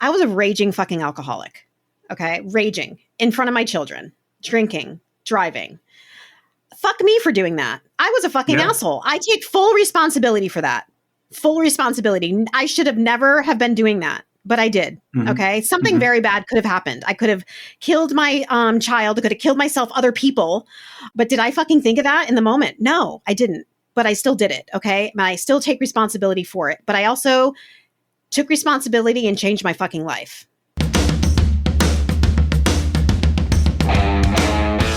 I was a raging fucking alcoholic. Okay. Raging in front of my children, drinking, driving. Fuck me for doing that. I was a fucking asshole. I take full responsibility for that. Full responsibility. I should have never have been doing that, but I did. Okay. Something very bad could have happened. I could have killed my child. I could have killed myself, other people. But did I fucking think of that in the moment? No, I didn't. But I still did it. Okay. And I still take responsibility for it. But I also took responsibility and changed my fucking life.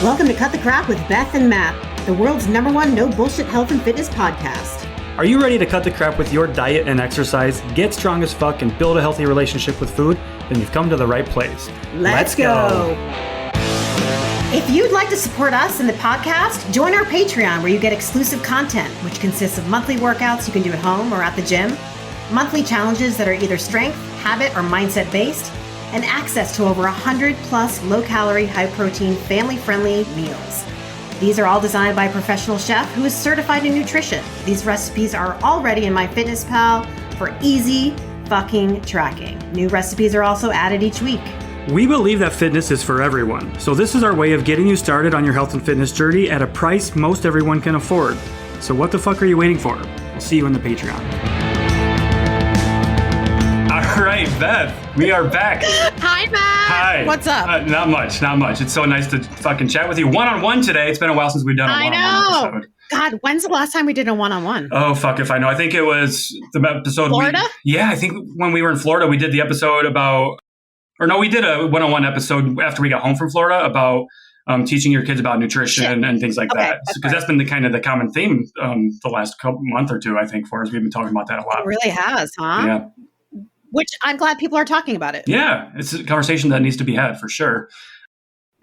Welcome to Cut the Crap with Beth and Matt, the world's #1 no bullshit health and fitness podcast. Are you ready to cut the crap with your diet and exercise, get strong as fuck, and build a healthy relationship with food? Then you've come to the right place. Let's go. If you'd like to support us in the podcast, join our Patreon where you get exclusive content, which consists of monthly workouts you can do at home or at the gym, monthly challenges that are either strength, habit, or mindset based, and access to over 100 plus low-calorie, high-protein, family-friendly meals. These are all designed by a professional chef who is certified in nutrition. These recipes are already in MyFitnessPal for easy fucking tracking. New recipes are also added each week. We believe that fitness is for everyone, so this is our way of getting you started on your health and fitness journey at a price most everyone can afford. So what the fuck are you waiting for? We'll see you in the Patreon. All right, Beth, we are back. Hi, Matt. Hi. What's up? Not much. It's so nice to fucking chat with you one-on-one today. It's been a while since we've done a one-on-one episode. God, when's the last time we did a one-on-one? Oh, fuck if I know. I think it was the episode. Florida? I think when we were in Florida, we did the episode about, we did a one-on-one episode after we got home from Florida about teaching your kids about nutrition and things like that. Because that's been the kind of the common theme the last month or two, I think, for us. We've been talking about that a lot. It really has, huh? Yeah. Which I'm glad people are talking about it. Yeah, it's a conversation that needs to be had for sure.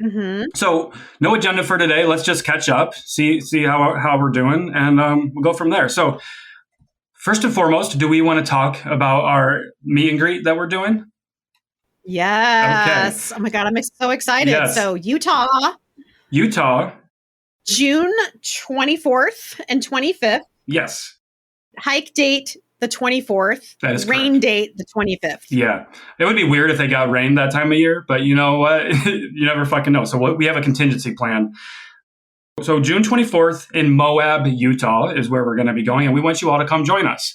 Mm-hmm. So no agenda for today. Let's just catch up, see how we're doing, and we'll go from there. So first and foremost, do we want to talk about our meet and greet that we're doing? Yes. Okay. Oh my God, I'm so excited. Yes. So Utah, June 24th and 25th. Yes. Hike date the 24th. That is rain correct. Date the 25th. Yeah. It would be weird if they got rain that time of year, but you know what? You never fucking know. So we have a contingency plan. So June 24th in Moab, Utah is where we're going to be going, and we want you all to come join us.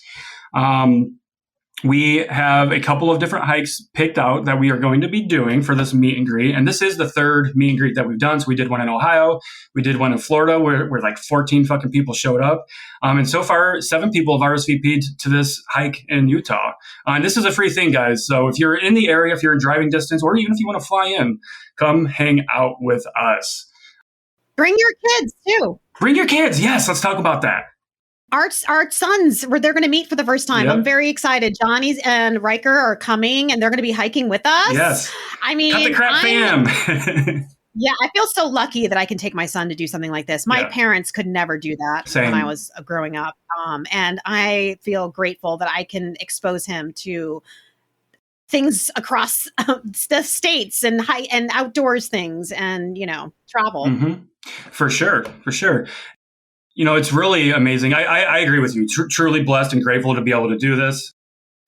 We have a couple of different hikes picked out that we are going to be doing for this meet and greet. And this is the third meet and greet that we've done. So we did one in Ohio. We did one in Florida where like 14 fucking people showed up. And so far, 7 people have RSVP'd to this hike in Utah. And this is a free thing, guys. So if you're in the area, if you're in driving distance, or even if you want to fly in, come hang out with us. Bring your kids too. Bring your kids. Yes, let's talk about that. Our sons, they're going to meet for the first time. Yep. I'm very excited. Johnny's and Riker are coming, and they're going to be hiking with us. Yes. I mean, Cut the crap, fam. Yeah, I feel so lucky that I can take my son to do something like this. My parents could never do that when I was growing up. And I feel grateful that I can expose him to things across the states and outdoors things and, travel. Mm-hmm. For sure. It's really amazing. I agree with you. Truly blessed and grateful to be able to do this.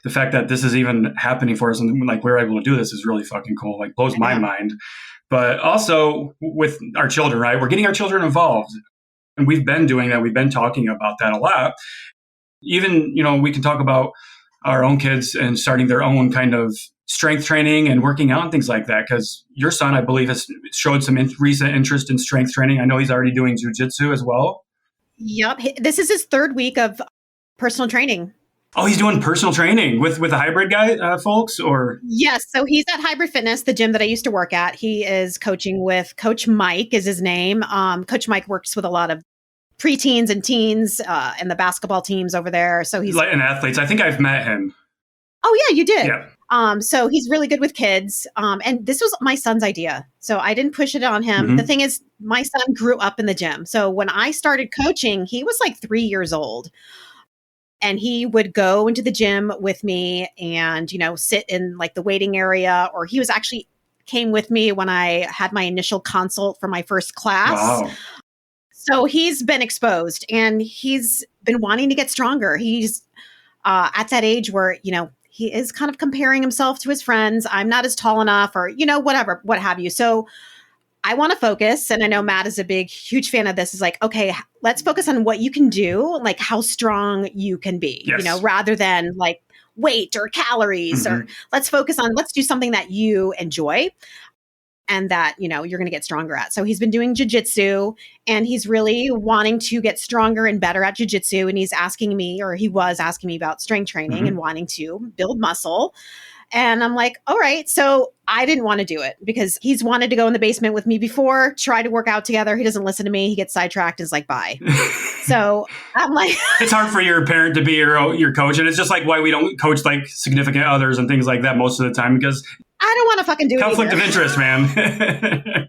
The fact that this is even happening for us and like we're able to do this is really fucking cool. Like blows my mind. But also with our children, right? We're getting our children involved. And we've been doing that. We've been talking about that a lot. Even, we can talk about our own kids and starting their own kind of strength training and working out and things like that. Because your son, I believe, has showed some recent interest in strength training. I know he's already doing jujitsu as well. Yep. This is his 3rd week of personal training. Oh, he's doing personal training with a hybrid guy, folks? Or yes. So he's at Hybrid Fitness, the gym that I used to work at. He is coaching with Coach Mike is his name. Coach Mike works with a lot of preteens and teens and the basketball teams over there. So he's and athletes. I think I've met him. Oh, yeah, you did. Yeah. So he's really good with kids. And this was my son's idea. So I didn't push it on him. Mm-hmm. The thing is, my son grew up in the gym. So when I started coaching, he was like 3 years old. And he would go into the gym with me and, sit in like the waiting area. Or he came with me when I had my initial consult for my first class. Wow. So he's been exposed and he's been wanting to get stronger. He's at that age where, he is kind of comparing himself to his friends. I'm not as tall enough, or, whatever, what have you. So I want to focus. And I know Matt is a huge fan of this, is like, okay, let's focus on what you can do, like how strong you can be, Yes. rather than like weight or calories, or let's do something that you enjoy and that, you're going to get stronger at. So he's been doing jujitsu, and he's really wanting to get stronger and better at jujitsu. And he was asking me about strength training and wanting to build muscle. And I'm like, all right. So I didn't want to do it because he's wanted to go in the basement with me before, try to work out together. He doesn't listen to me. He gets sidetracked and is like, bye. So I'm like, it's hard for your parent to be your coach. And it's just like why we don't coach like significant others and things like that most of the time, because I don't want to fucking do it. Conflict of interest, man.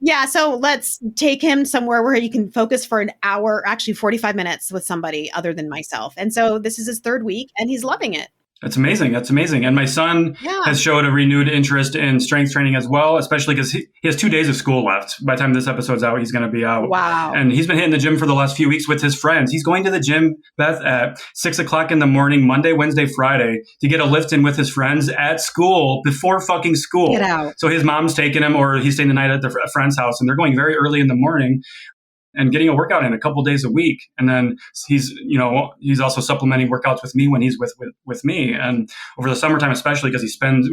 Yeah. So let's take him somewhere where he can focus for an hour, actually 45 minutes with somebody other than myself. And so this is his third week and he's loving it. That's amazing. That's amazing. And my son has showed a renewed interest in strength training as well, especially because he has 2 days of school left. By the time this episode's out, he's going to be out. Wow. And he's been hitting the gym for the last few weeks with his friends. He's going to the gym, Beth, at 6 o'clock in the morning, Monday, Wednesday, Friday, to get a lift in with his friends at school before fucking school. Get out. So his mom's taking him, or he's staying the night at a friend's house, and they're going very early in the morning and getting a workout in a couple days a week. And then he's also supplementing workouts with me when he's with me. And over the summertime, especially because he spends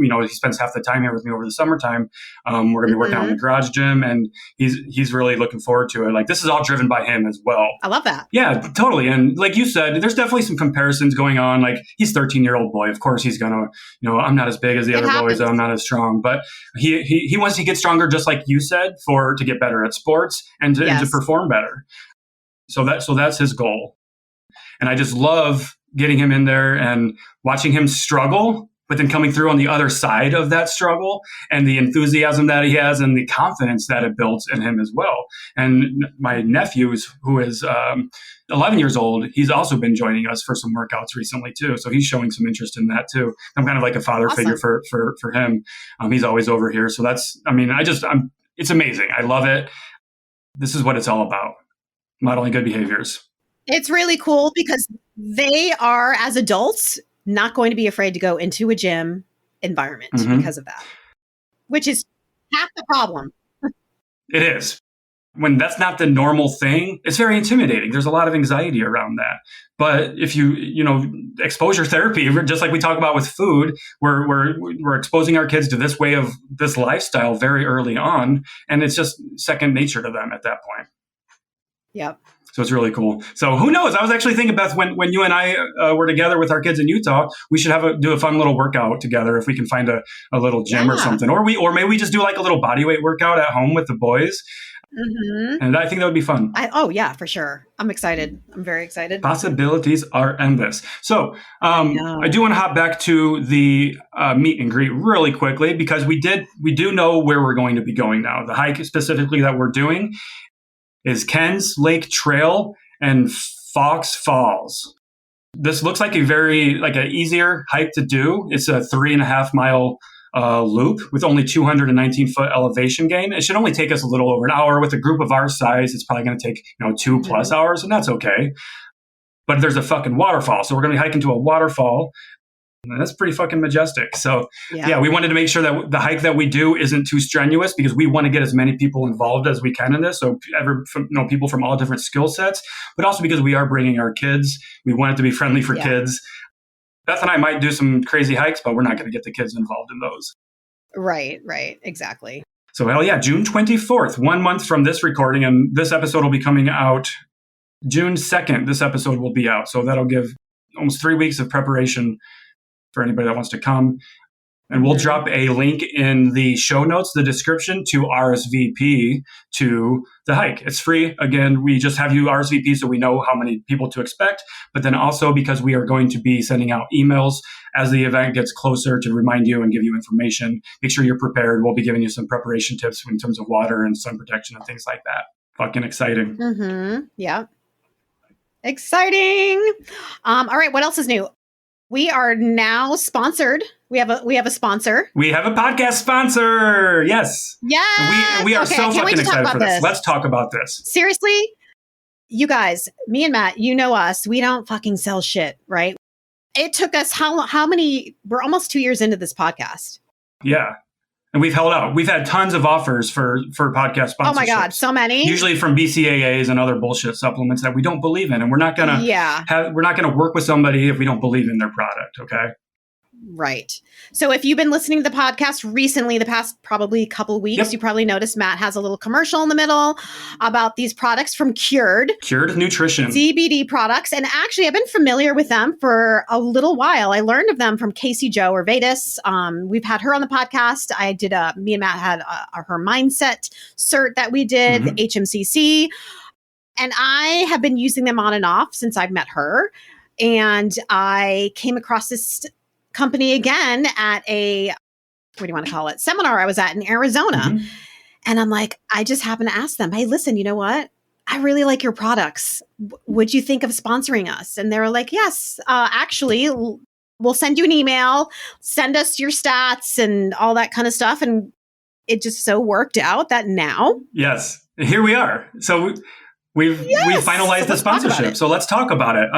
half the time here with me over the summertime, we're going to be working out in the garage gym, and he's really looking forward to it. Like, this is all driven by him as well. I love that. Yeah, totally. And like you said, there's definitely some comparisons going on. Like, he's 13-year-old boy. Of course, he's going to, I'm not as big as the other boys. I'm not as strong, but he wants to get stronger, just like you said, to get better at sports and to perform better. So that's his goal. And I just love getting him in there and watching him struggle, but then coming through on the other side of that struggle, and the enthusiasm that he has and the confidence that it builds in him as well. And my nephew, who is 11 years old, he's also been joining us for some workouts recently too. So he's showing some interest in that too. I'm kind of like a father figure for him. He's always over here. So it's amazing. I love it. This is what it's all about. Modeling good behaviors. It's really cool because they are, as adults, not going to be afraid to go into a gym environment because of that, which is half the problem. It is. When that's not the normal thing, it's very intimidating. There's a lot of anxiety around that. But if exposure therapy, just like we talk about with food, we're exposing our kids to this way of this lifestyle very early on, and it's just second nature to them at that point. Yep. So it's really cool. So who knows? I was actually thinking, Beth, when you and I were together with our kids in Utah, we should do a fun little workout together if we can find a little gym or something, or maybe we just do like a little body weight workout at home with the boys. And I think that would be fun. Yeah, for sure. I'm excited. I'm very excited. Possibilities are endless. So I do want to hop back to the meet and greet really quickly, because we do know where we're going to be going now. The hike specifically that we're doing is Ken's Lake Trail and Fox Falls. This looks like an easier hike to do. It's a 3.5 mile loop with only 219 foot elevation gain. It should only take us a little over an hour. With a group of our size, it's probably going to take 2+ hours, and that's okay. But there's a fucking waterfall, so we're going to be hiking to a waterfall. And that's pretty fucking majestic. So we wanted to make sure that the hike that we do isn't too strenuous, because we want to get as many people involved as we can in this. So people from all different skill sets, but also because we are bringing our kids. We want it to be friendly for kids. Beth and I might do some crazy hikes, but we're not going to get the kids involved in those. Right. Exactly. So June 24th, 1 month from this recording, and this episode will be coming out June 2nd. This episode will be out. So that'll give almost 3 weeks of preparation for anybody that wants to come. And we'll drop a link in the show notes, the description, to RSVP to the hike. It's free. Again, we just have you RSVP so we know how many people to expect. But then also because we are going to be sending out emails as the event gets closer to remind you and give you information. Make sure you're prepared. We'll be giving you some preparation tips in terms of water and sun protection and things like that. Fucking exciting. Yeah. Exciting. All right. What else is new? We are now sponsored. We have a sponsor. We have a podcast sponsor. Yes. Yes. We are so fucking excited for this. Let's talk about this. Seriously, you guys, me and Matt, you know us. We don't fucking sell shit, right? It took us how many? We're almost 2 years into this podcast. Yeah. And we've held out. We've had tons of offers for podcast sponsorships. Oh my God, so many. Usually from BCAAs and other bullshit supplements that we don't believe in, and we're not gonna work with somebody if we don't believe in their product. Okay. Right. So if you've been listening to the podcast recently, the past probably couple of weeks, you probably noticed Matt has a little commercial in the middle about these products from Cured Nutrition CBD products. And actually, I've been familiar with them for a little while. I learned of them from Casey Joe or Vedas. We've had her on the podcast. Me and Matt had her mindset cert that we did, the HMCC. And I have been using them on and off since I've met her. And I came across this company again at seminar I was at in Arizona. And I'm like, I just happened to ask them, hey, listen, you know what? I really like your products. Would you think of sponsoring us? And they were like, yes, actually, we'll send you an email, send us your stats and all that kind of stuff. And it just so worked out that now. Yes, here we are. So we finalized the sponsorship. So let's talk about it.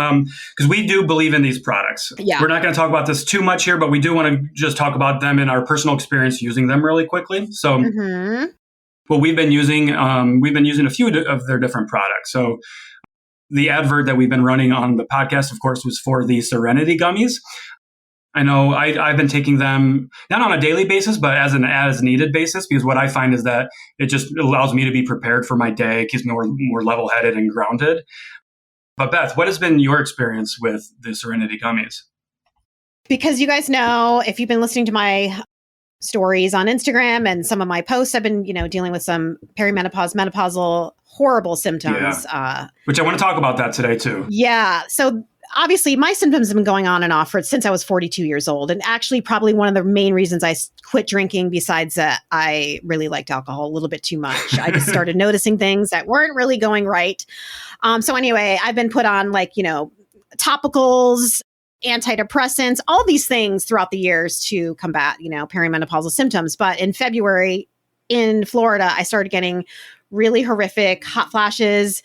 Because we do believe in these products. Yeah. We're not going to talk about this too much here, but we do want to just talk about them in our personal experience using them really quickly. So what we've been using a few of their different products. So the advert that we've been running on the podcast, of course, was for the Serenity gummies. I know I've been taking them not on a daily basis, but as an as needed basis, because what I find is that it just allows me to be prepared for my day. It keeps me more level headed and grounded. But Beth, what has been your experience with the Serenity gummies? Because you guys know, if you've been listening to my stories on Instagram and some of my posts, I've been, dealing with some perimenopause, menopausal, horrible symptoms. Which I want to talk about that today too. Yeah. So obviously my symptoms have been going on and off since I was 42 years old. And actually probably one of the main reasons I quit drinking, besides that I really liked alcohol a little bit too much. I just started noticing things that weren't really going right. So anyway, I've been put on topicals, antidepressants, all these things throughout the years to combat, perimenopausal symptoms. But in February in Florida, I started getting really horrific hot flashes,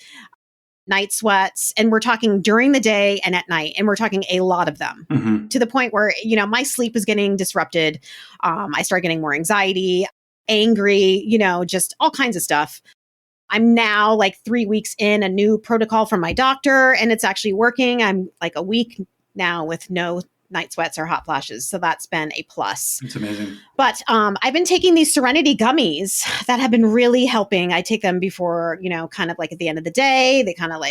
night sweats, and we're talking during the day and at night, and we're talking a lot of them to the point where, my sleep was getting disrupted. I started getting more anxiety, angry, just all kinds of stuff. I'm now 3 weeks in a new protocol from my doctor, and it's actually working. I'm a week now with no night sweats or hot flashes. So that's been a plus. It's amazing. But I've been taking these Serenity gummies that have been really helping. I take them before, kind of at the end of the day. They kind of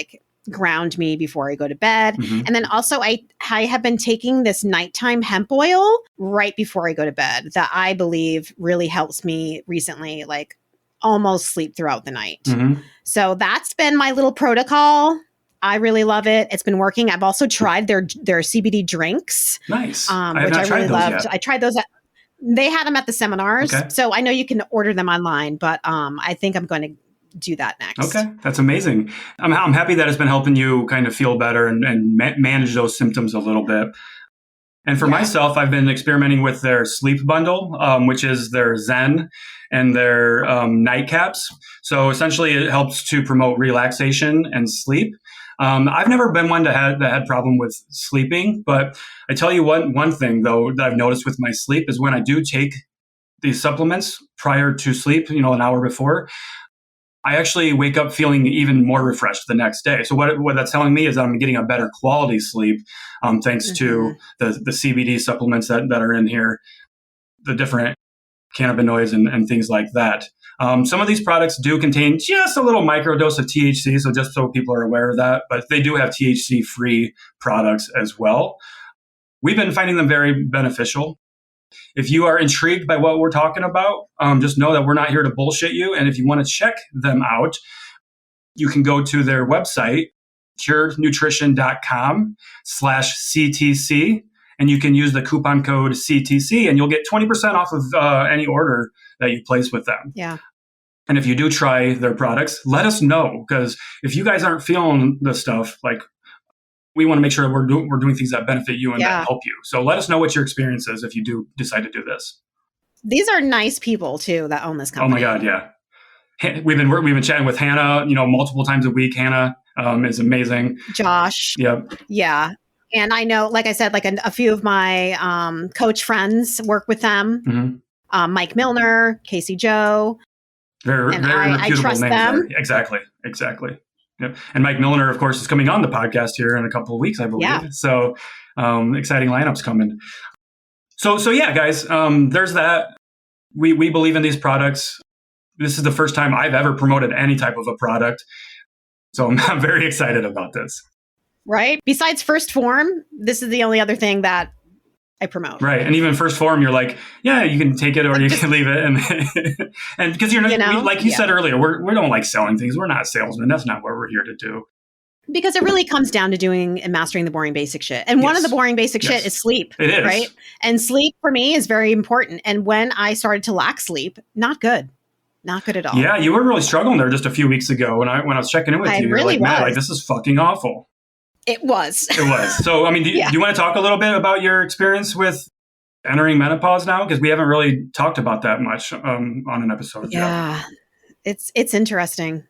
ground me before I go to bed. And then also I have been taking this nighttime hemp oil right before I go to bed that I believe really helps me recently, almost sleep throughout the night. So that's been my little protocol. I really love it. It's been working. I've also tried their CBD drinks. Nice. Which I really loved. I tried those. They had them at the seminars. Okay. So I know you can order them online, but I think I'm going to do that next. Okay. That's amazing. I'm happy that it's been helping you kind of feel better and manage those symptoms a little bit. And for myself, I've been experimenting with their sleep bundle, which is their Zen and their nightcaps. So essentially it helps to promote relaxation and sleep. I've never been one that had problem with sleeping, but I tell you one thing though that I've noticed with my sleep is when I do take these supplements prior to sleep, an hour before, I actually wake up feeling even more refreshed the next day. So what that's telling me is that I'm getting a better quality sleep, thanks to the CBD supplements that are in here, the different cannabinoids and things like that. Some of these products do contain just a little microdose of THC, so just so people are aware of that, but they do have THC-free products as well. We've been finding them very beneficial. If you are intrigued by what we're talking about, just know that we're not here to bullshit you. And if you want to check them out, you can go to their website, curednutrition.com/CTC, and you can use the coupon code CTC, and you'll get 20% off of any order that you place with them. Yeah. And if you do try their products, let us know, because if you guys aren't feeling the stuff, we want to make sure we're doing things that benefit you and that help you. So let us know what your experience is if you do decide to do this. These are nice people too that own this company. Oh my God, yeah. We've been chatting with Hannah, multiple times a week. Hannah is amazing. Josh. Yep. Yeah. And I know, like I said, like a few of my coach friends work with them. Mm-hmm. Mike Milner, Casey Joe. Very I reputable trust names them. there. Exactly. Yep. And Mike Milner, of course, is coming on the podcast here in a couple of weeks, I believe. Yeah. So exciting lineups coming. So yeah, guys, there's that. We believe in these products. This is the first time I've ever promoted any type of a product. So I'm very excited about this. Right. Besides First Form, this is the only other thing that I promote. Right. And even First Form, you're like, yeah, you can take it or you can leave it. And because like you said earlier, we don't like selling things. We're not salesmen. That's not what we're here to do. Because it really comes down to doing and mastering the boring basic shit. And one of the boring basic shit is sleep. It is. Right. And sleep for me is very important. And when I started to lack sleep, not good. Not good at all. Yeah, you were really struggling there just a few weeks ago when I was checking in with you. Really like, man, like this is fucking awful. It was. So, I mean, do you want to talk a little bit about your experience with entering menopause now? Because we haven't really talked about that much on an episode yet. It's interesting.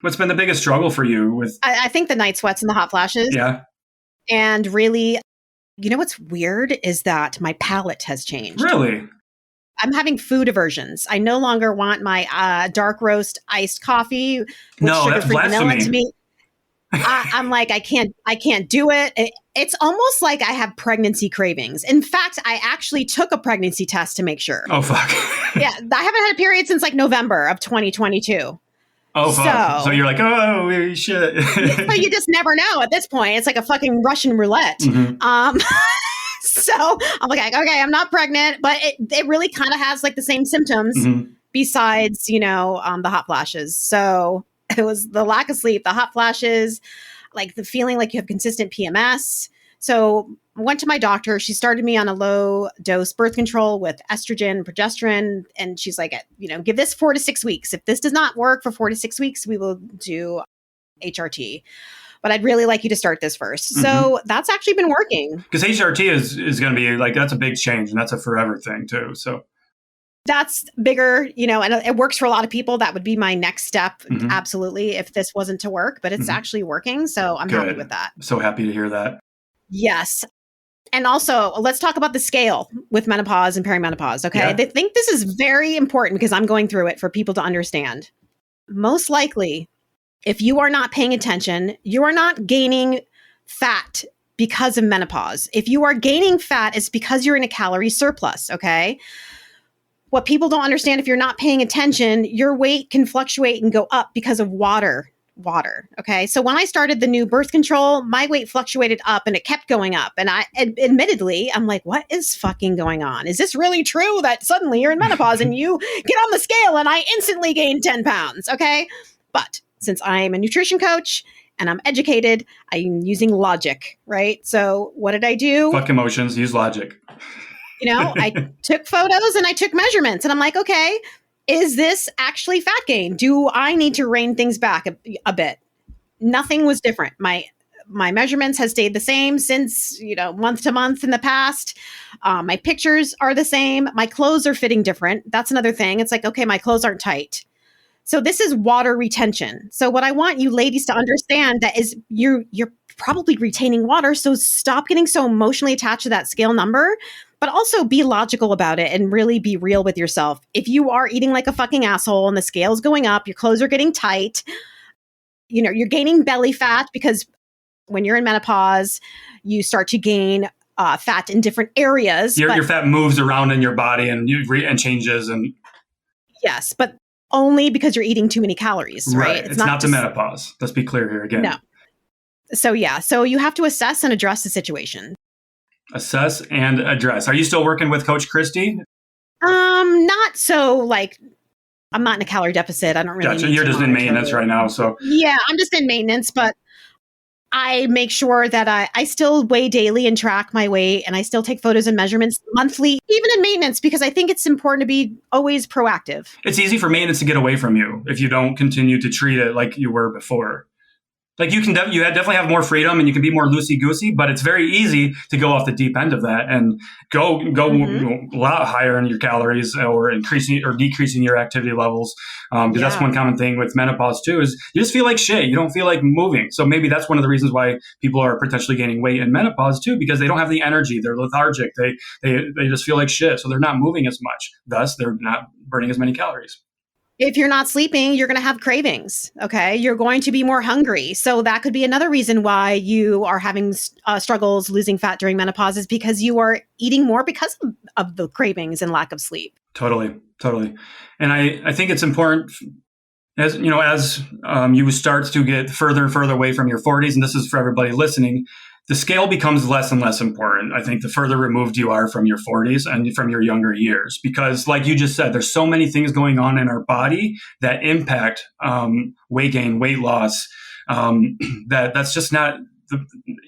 What's been the biggest struggle for you with? I think the night sweats and the hot flashes. Yeah. And really, you know what's weird is that my palate has changed. Really? I'm having food aversions. I no longer want my dark roast iced coffee with sugar-free vanilla to me. I'm like, I can't do it. It's almost like I have pregnancy cravings. In fact, I actually took a pregnancy test to make sure. Oh, fuck. Yeah. I haven't had a period since like November of 2022. Oh, fuck. So you're like, oh, shit. So you just never know at this point. It's like a fucking Russian roulette. Mm-hmm. So I'm like, okay, I'm not pregnant, but it really kind of has like the same symptoms besides, the hot flashes. So it was the lack of sleep, the hot flashes, like the feeling like you have consistent PMS. So I went to my doctor. She started me on a low dose birth control with estrogen and progesterone. And she's like, give this 4 to 6 weeks. If this does not work for 4 to 6 weeks, we will do HRT. But I'd really like you to start this first. So that's actually been working. Because HRT is going to be like, that's a big change and that's a forever thing too. So that's bigger, and it works for a lot of people. That would be my next step. Absolutely. If this wasn't to work, but it's actually working. So I'm happy with that. So happy to hear that. Yes. And also, let's talk about the scale with menopause and perimenopause. Okay. Yeah. I think this is very important because I'm going through it for people to understand. Most likely, if you are not paying attention, you are not gaining fat because of menopause. If you are gaining fat, it's because you're in a calorie surplus. Okay. What people don't understand, if you're not paying attention, your weight can fluctuate and go up because of water. Okay. So when I started the new birth control, my weight fluctuated up and it kept going up. And admittedly, I'm like, what is fucking going on? Is this really true that suddenly you're in menopause and you get on the scale and I instantly gain 10 pounds? Okay. But since I'm a nutrition coach and I'm educated, I'm using logic, right? So what did I do? Fuck emotions, use logic. I took photos and I took measurements and I'm like, okay, is this actually fat gain? Do I need to rein things back a bit? Nothing was different. My measurements has stayed the same since, month to month in the past. My pictures are the same. My clothes are fitting different. That's another thing. It's like, okay, my clothes aren't tight. So this is water retention. So what I want you ladies to understand that is you're probably retaining water. So stop getting so emotionally attached to that scale number, but also be logical about it and really be real with yourself. If you are eating like a fucking asshole and the scale is going up, your clothes are getting tight, you're gaining belly fat because when you're in menopause, you start to gain fat in different areas. Your fat moves around in your body and changes. And yes, but only because you're eating too many calories, right? It's not the menopause. Let's be clear here again. No. So you have to assess and address the situation. Assess and address. Are you still working with Coach Christy? Not so I'm not in a calorie deficit. I don't really. Gotcha. You're just in maintenance right now. So yeah, I'm just in maintenance, but I make sure that I still weigh daily and track my weight, and I still take photos and measurements monthly, even in maintenance, because I think it's important to be always proactive. It's easy for maintenance to get away from you if you don't continue to treat it like you were before. Like you definitely have more freedom and you can be more loosey goosey, but it's very easy to go off the deep end of that and go a lot higher in your calories or increasing or decreasing your activity levels. Because that's one common thing with menopause too, is you just feel like shit. You don't feel like moving. So maybe that's one of the reasons why people are potentially gaining weight in menopause too, because they don't have the energy. They're lethargic. They just feel like shit. So they're not moving as much. Thus, they're not burning as many calories. If you're not sleeping, you're going to have cravings. Okay. You're going to be more hungry. So that could be another reason why you are having struggles losing fat during menopause, is because you are eating more because of the cravings and lack of sleep. Totally. And I think it's important as you start to get further and further away from your 40s, and this is for everybody listening, the scale becomes less and less important. I think the further removed you are from your 40s and from your younger years, because like you just said, there's so many things going on in our body that impact weight gain, weight loss. That's just not.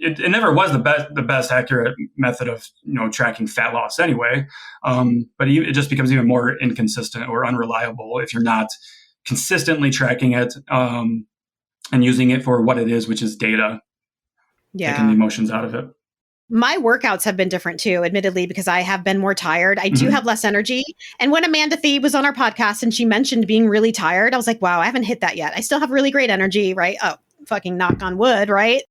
It never was the best accurate method of tracking fat loss anyway. But it just becomes even more inconsistent or unreliable if you're not consistently tracking it and using it for what it is, which is data. Taking the emotions out of it. My workouts have been different too, admittedly, because I have been more tired. I do have less energy. And when Amanda Thebe was on our podcast and she mentioned being really tired, I was like, wow, I haven't hit that yet. I still have really great energy, right? Oh, fucking knock on wood, right?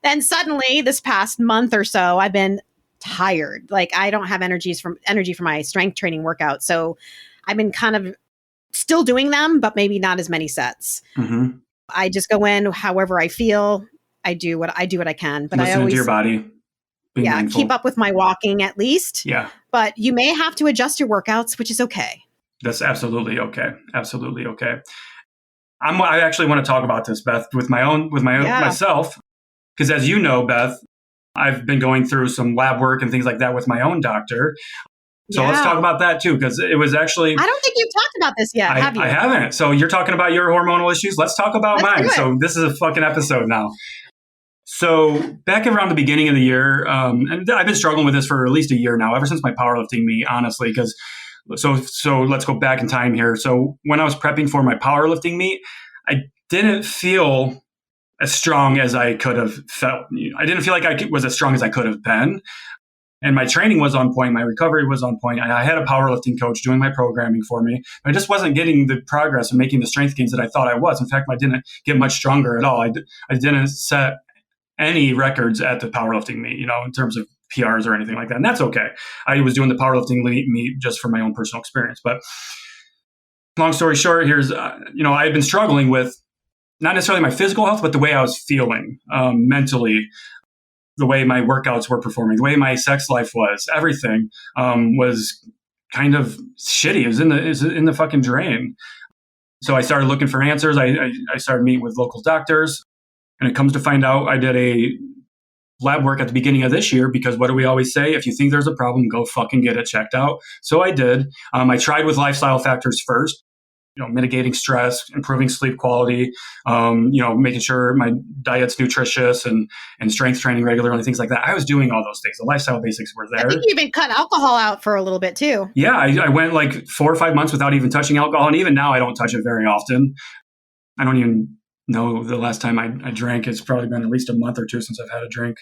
Then suddenly this past month or so, I've been tired. Like I don't have energy for my strength training workout. So I've been kind of still doing them, but maybe not as many sets. I just go in however I feel. I do what I can, but listen I always to your body. Mindful. Keep up with my walking at least. Yeah. But you may have to adjust your workouts, which is okay. That's absolutely okay. Absolutely okay. I actually want to talk about this, Beth, with myself, because as you know, Beth, I've been going through some lab work and things like that with my own doctor. So let's talk about that too, because it was actually... I don't think you've talked about this yet, have you? I haven't. So you're talking about your hormonal issues. Let's talk about mine. So this is a fucking episode now. So back around the beginning of the year, and I've been struggling with this for at least a year now, ever since my powerlifting meet, honestly, because so let's go back in time here. So when I was prepping for my powerlifting meet, I didn't feel as strong as I could have felt. I didn't feel like I was as strong as I could have been. And my training was on point. My recovery was on point. I had a powerlifting coach doing my programming for me. But I just wasn't getting the progress and making the strength gains that I thought I was. In fact, I didn't get much stronger at all. I didn't set any records at the powerlifting meet, in terms of PRs or anything like that. And that's okay. I was doing the powerlifting meet just for my own personal experience. But long story short, here's, I had been struggling with not necessarily my physical health, but the way I was feeling mentally, the way my workouts were performing, the way my sex life was, everything was kind of shitty. It was in the fucking drain. So I started looking for answers. I started meeting with local doctors. And it comes to find out I did a lab work at the beginning of this year, because what do we always say? If you think there's a problem, go fucking get it checked out. So I did. I tried with lifestyle factors first, mitigating stress, improving sleep quality, making sure my diet's nutritious and strength training regularly, things like that. I was doing all those things. The lifestyle basics were there. I think you even cut alcohol out for a little bit too. Yeah, I went like 4 or 5 months without even touching alcohol. And even now I don't touch it very often. I don't even know the last time I drank. It's probably been at least a month or two since I've had a drink.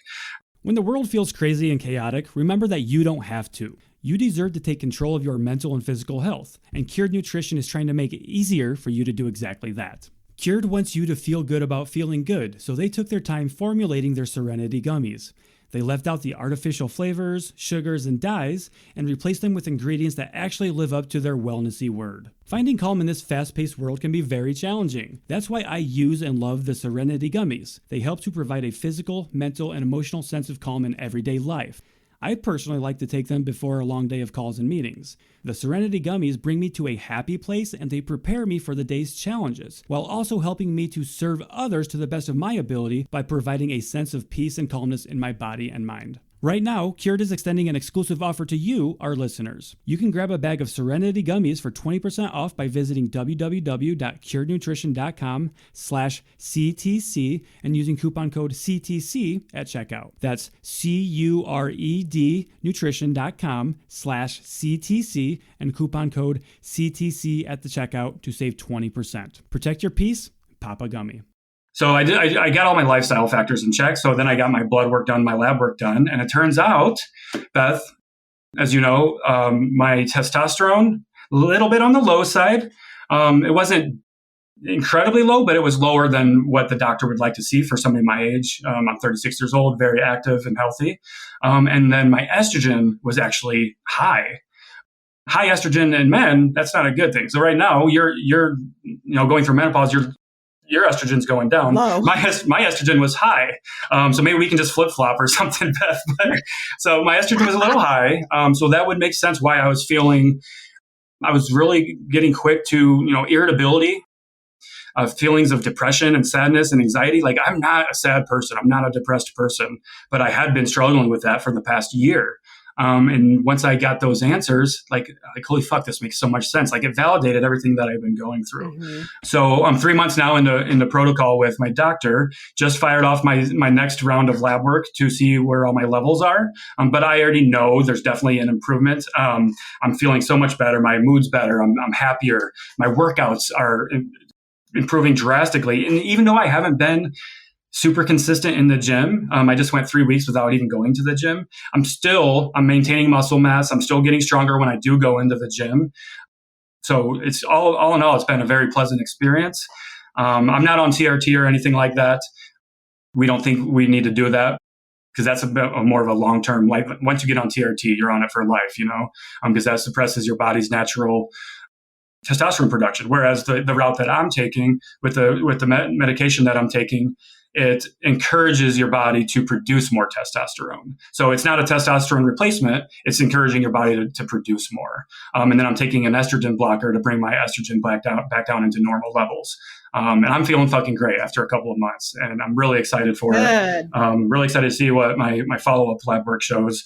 When the world feels crazy and chaotic, remember that you don't have to. You deserve to take control of your mental and physical health, and Cured Nutrition is trying to make it easier for you to do exactly that. Cured wants you to feel good about feeling good, so they took their time formulating their Serenity gummies. They left out the artificial flavors, sugars, and dyes, and replaced them with ingredients that actually live up to their wellnessy word. Finding calm in this fast-paced world can be very challenging. That's why I use and love the Serenity gummies. They help to provide a physical, mental, and emotional sense of calm in everyday life. I personally like to take them before a long day of calls and meetings. The Serenity gummies bring me to a happy place, and they prepare me for the day's challenges, while also helping me to serve others to the best of my ability by providing a sense of peace and calmness in my body and mind. Right now, Cured is extending an exclusive offer to you, our listeners. You can grab a bag of Serenity gummies for 20% off by visiting www.curednutrition.com/CTC and using coupon code CTC at checkout. That's CURED nutrition.com/CTC and coupon code CTC at the checkout to save 20%. Protect your peace, pop a gummy. So I got all my lifestyle factors in check. So then I got my blood work done, my lab work done. And it turns out, Beth, as you know, my testosterone, a little bit on the low side. It wasn't incredibly low, but it was lower than what the doctor would like to see for somebody my age. I'm 36 years old, very active and healthy. And then my estrogen was actually high. High estrogen in men, that's not a good thing. So right now you're going through menopause, your estrogen's going down. Low. My estrogen was high. So maybe we can just flip flop or something, Beth. So my estrogen was a little high. So that would make sense why I was really getting quick to, irritability, feelings of depression and sadness and anxiety. Like, I'm not a sad person. I'm not a depressed person, but I had been struggling with that for the past year. And once I got those answers, like, holy fuck, this makes so much sense. Like, it validated everything that I've been going through. Mm-hmm. So I'm 3 months now in the protocol with my doctor. Just fired off my next round of lab work to see where all my levels are. But I already know there's definitely an improvement. I'm feeling so much better. My mood's better. I'm happier. My workouts are improving drastically. And even though I haven't been super consistent in the gym, I just went 3 weeks without even going to the gym. I'm maintaining muscle mass. I'm still getting stronger when I do go into the gym. So it's all in all, it's been a very pleasant experience. I'm not on TRT or anything like that. We don't think we need to do that because that's a bit more of a long-term, like, once you get on TRT, you're on it for life, because that suppresses your body's natural testosterone production. Whereas the route that I'm taking with the medication that I'm taking, it encourages your body to produce more testosterone. So it's not a testosterone replacement. It's encouraging your body to produce more. And then I'm taking an estrogen blocker to bring my estrogen back down into normal levels. And I'm feeling fucking great after a couple of months. And I'm really excited for it. Really excited to see what my follow-up lab work shows.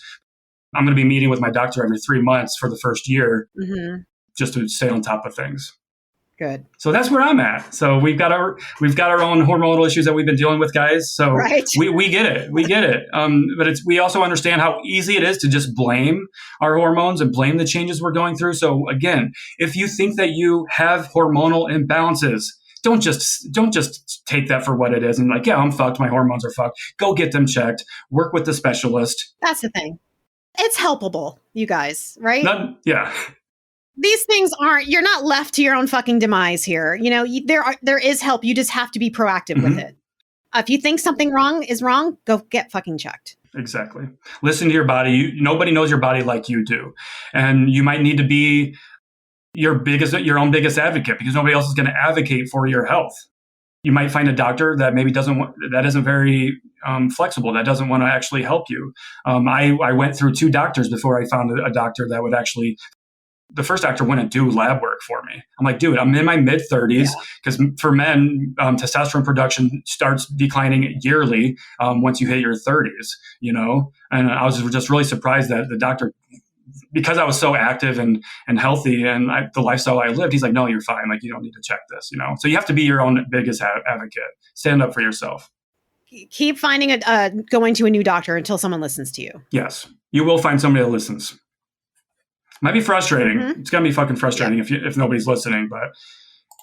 I'm going to be meeting with my doctor every 3 months for the first year, mm-hmm. just to stay on top of things. Good. So that's where I'm at. So we've got our own hormonal issues that we've been dealing with, guys. So right. we get it. But we also understand how easy it is to just blame our hormones and blame the changes we're going through. So again, if you think that you have hormonal imbalances, don't just take that for what it is and like, yeah, I'm fucked. My hormones are fucked. Go get them checked. Work with the specialist. That's the thing. It's helpable, you guys, right? Yeah. These things you're not left to your own fucking demise here. There is help. You just have to be proactive mm-hmm. with it. If you think something is wrong, go get fucking checked. Exactly. Listen to your body. Nobody knows your body like you do. And you might need to be your own biggest advocate because nobody else is going to advocate for your health. You might find a doctor that maybe that isn't very flexible, that doesn't want to actually help you. I went through 2 doctors before I found a doctor that would actually. The first doctor wouldn't do lab work for me. I'm like, dude, I'm in my mid 30s because for men, testosterone production starts declining yearly once you hit your 30s, And I was just really surprised that the doctor, because I was so active and healthy and the lifestyle I lived, he's like, no, you're fine. Like, you don't need to check this, So you have to be your own biggest advocate. Stand up for yourself. Keep finding going to a new doctor until someone listens to you. Yes, you will find somebody that listens. Might be frustrating. Mm-hmm. It's gonna be fucking frustrating if nobody's listening, but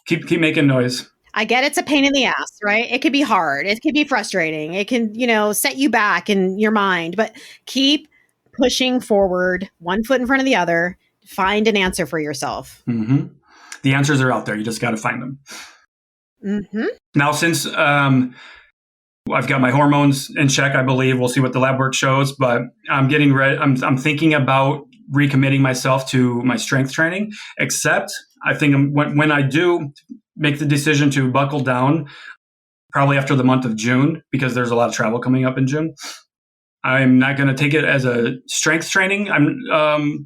keep making noise. I get it's a pain in the ass, right? It could be hard. It could be frustrating. It can, set you back in your mind, but keep pushing forward, one foot in front of the other. Find an answer for yourself. Mm-hmm. The answers are out there. You just got to find them. Mm-hmm. Now, since I've got my hormones in check, I believe we'll see what the lab work shows, but I'm getting ready. I'm thinking about recommitting myself to my strength training, except I think when I do make the decision to buckle down, probably after the month of June, because there's a lot of travel coming up in June, I'm not going to take it as a strength training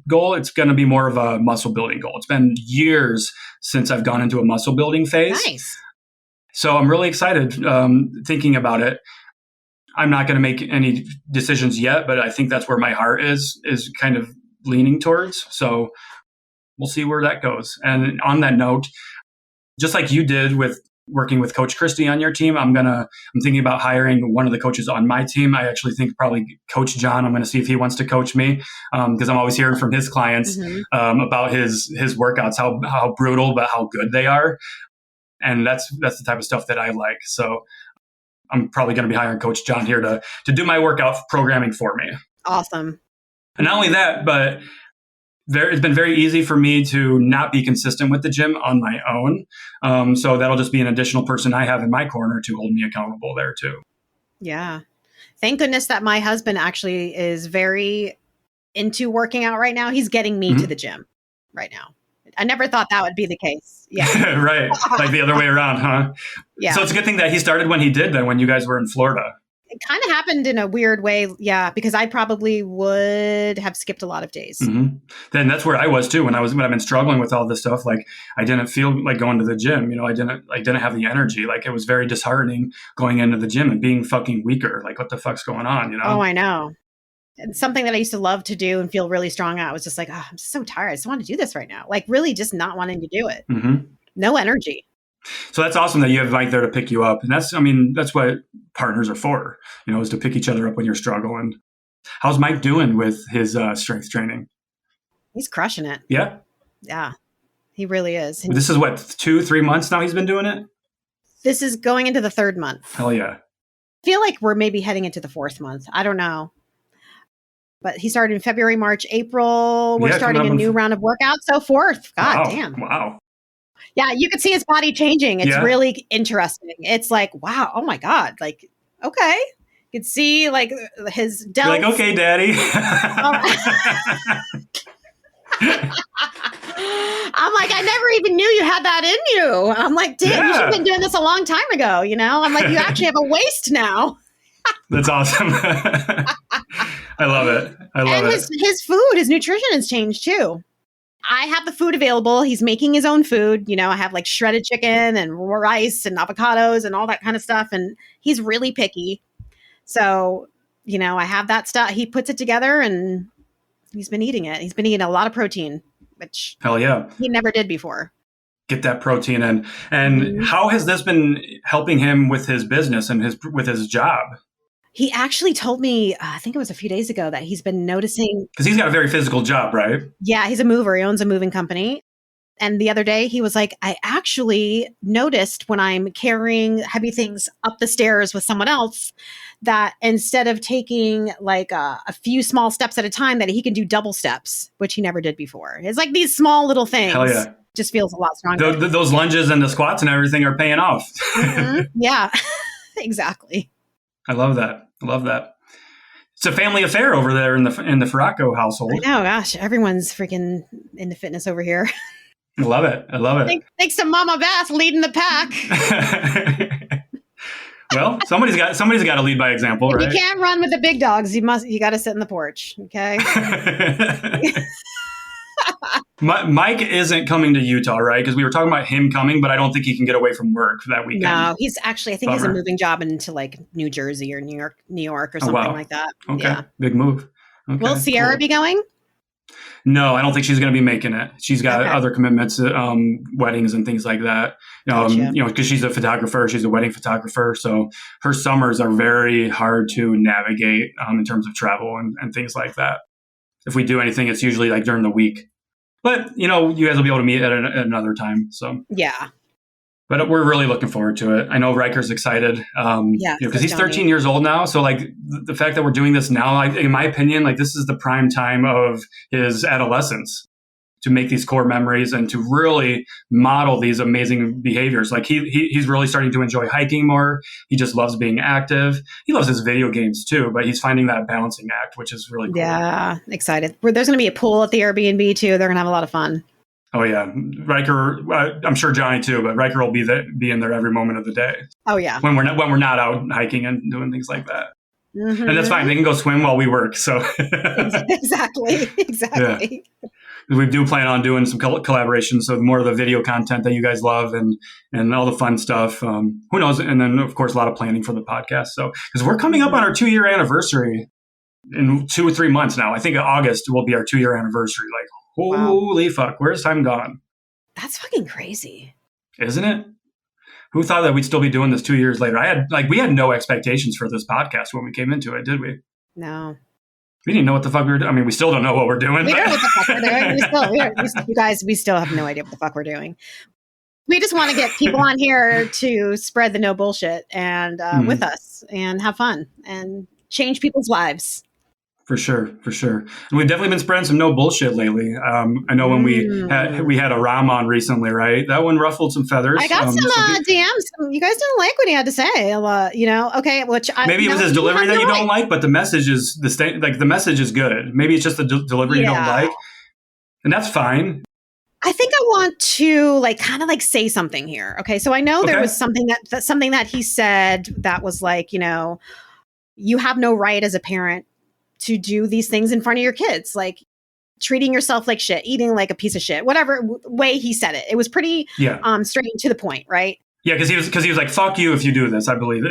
goal. It's going to be more of a muscle building goal. It's been years since I've gone into a muscle building phase. Nice. So I'm really excited thinking about it. I'm not going to make any decisions yet, but I think that's where my heart is kind of leaning towards. So we'll see where that goes. And on that note, just like you did with working with Coach Christie on your team, I'm thinking about hiring one of the coaches on my team. I actually think probably Coach John. I'm going to see if he wants to coach me because I'm always hearing from his clients mm-hmm. About his workouts, how brutal, but how good they are. And that's the type of stuff that I like. So I'm probably going to be hiring Coach John here to do my workout programming for me. Awesome. And not only that, but it's been very easy for me to not be consistent with the gym on my own. So that'll just be an additional person I have in my corner to hold me accountable there too. Yeah. Thank goodness that my husband actually is very into working out right now. He's getting me to the gym right now. I never thought that would be the case. Yeah. Right. Like the other way around, huh? Yeah. So it's a good thing that he started when he did then, when you guys were in Florida. It kind of happened in a weird way. Yeah. Because I probably would have skipped a lot of days. Then that's where I was too. When I've been struggling with all this stuff, like I didn't feel like going to the gym. I didn't have the energy. Like it was very disheartening going into the gym and being fucking weaker. Like what the fuck's going on, Oh, I know. And something that I used to love to do and feel really strong at. I was just like, oh, I'm so tired. I just want to do this right now. Like really just not wanting to do it. No energy. So that's awesome that you have Mike there to pick you up. And that's what partners are for, is to pick each other up when you're struggling. How's Mike doing with his strength training? He's crushing it. Yeah. Yeah, he really is. This is what, 2-3 months now he's been doing it? This is going into the 3rd month. Hell yeah. I feel like we're maybe heading into the 4th month. I don't know. But he started in February, March, April. We're starting a new round of workouts. So 4th. God damn. Wow. Yeah, you can see his body changing. It's really interesting. It's like, wow, oh my God. Like, okay. You can see like his delts. You're like, okay, daddy. I'm like, I never even knew you had that in you. I'm like, damn, you should have been doing this a long time ago. I'm like, you actually have a waist now. That's awesome. I love it. And his food, his nutrition has changed too. I have the food available. He's making his own food. I have like shredded chicken and rice and avocados and all that kind of stuff. And he's really picky. So, I have that stuff. He puts it together and he's been eating it. He's been eating a lot of protein, which hell yeah, he never did before. Get that protein in. And how has this been helping him with his business and with his job? He actually told me, I think it was a few days ago, that he's been noticing. Because he's got a very physical job, right? Yeah, he's a mover. He owns a moving company. And the other day he was like, I actually noticed when I'm carrying heavy things up the stairs with someone else, that instead of taking like a few small steps at a time, that he can do double steps, which he never did before. It's like these small little things. Hell yeah. Just feels a lot stronger. Those lunges and the squats and everything are paying off. Yeah, exactly. I love that. It's a family affair over there in the Faracco household. I know, gosh, everyone's freaking into fitness over here. I love it. Thanks to Mama Beth leading the pack. Well, somebody's got to lead by example, right? You can't run with the big dogs. You got to sit in the porch. Okay. Mike isn't coming to Utah, right? Because we were talking about him coming, but I don't think he can get away from work for that weekend. No, he's actually, I think he's a moving job into like New Jersey or New York or something like that. Okay. Yeah. Big move. Okay, Will Sierra be going? No, I don't think she's going to be making it. She's got other commitments, weddings and things like that. Gotcha. Because she's a photographer, she's a wedding photographer. So her summers are very hard to navigate in terms of travel and things like that. If we do anything, it's usually like during the week. But, you guys will be able to meet at another time. So yeah. But we're really looking forward to it. I know Riker's excited, because he's 13 years old now. So like the fact that we're doing this now, in my opinion, like this is the prime time of his adolescence to make these core memories and to really model these amazing behaviors. Like he's really starting to enjoy hiking more. He just loves being active. He loves his video games too, but he's finding that balancing act, which is really cool. Yeah, excited. There's going to be a pool at the Airbnb too. They're going to have a lot of fun. Oh yeah, Riker. I'm sure Johnny too, but Riker will be in there every moment of the day. Oh yeah, when we're not out hiking and doing things like that, and that's fine. They can go swim while we work. So exactly. Yeah. We do plan on doing some collaborations, so more of the video content that you guys love and all the fun stuff. Who knows? And then of course a lot of planning for the podcast. So because we're coming up on our 2-year anniversary in 2 or 3 months now. I think August will be our 2-year anniversary. Like. Holy fuck, where's time gone? That's fucking crazy. Isn't it? Who thought that we'd still be doing this 2 years later? We had no expectations for this podcast when we came into it, did we? No. We didn't know what the fuck we were doing. I mean, we still don't know what we're doing. We don't know what the fuck we're doing. You guys, we still have no idea what the fuck we're doing. We just want to get people on here to spread the no bullshit and with us and have fun and change people's lives. For sure. And we've definitely been spreading some no bullshit lately. I know when we had a Ram on recently, right? That one ruffled some feathers. I got some DMs. You guys didn't like what he had to say. Okay, which maybe it was his delivery that you don't like, but the message is the message is good. Maybe it's just the delivery you don't like, and that's fine. I think I want to kind of say something here. Okay, so I know there was something that he said that was you have no right as a parent to do these things in front of your kids, like treating yourself like shit, eating like a piece of shit, whatever way he said it. It was pretty straight and to the point, right? Yeah, because he was like, "Fuck you if you do this." I believe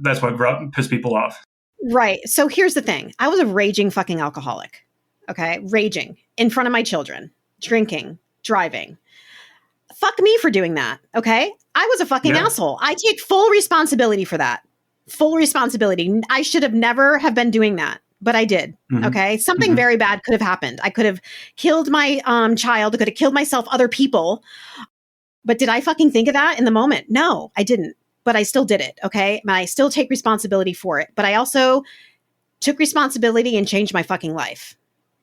that's what pissed people off. Right. So here's the thing: I was a raging fucking alcoholic. Okay, raging in front of my children, drinking, driving. Fuck me for doing that. Okay, I was a fucking asshole. I take full responsibility for that. Full responsibility. I should have never have been doing that. But I did. Okay. Something very bad could have happened. I could have killed my child. I could have killed myself, other people. But did I fucking think of that in the moment? No, I didn't. But I still did it. Okay. And I still take responsibility for it. But I also took responsibility and changed my fucking life.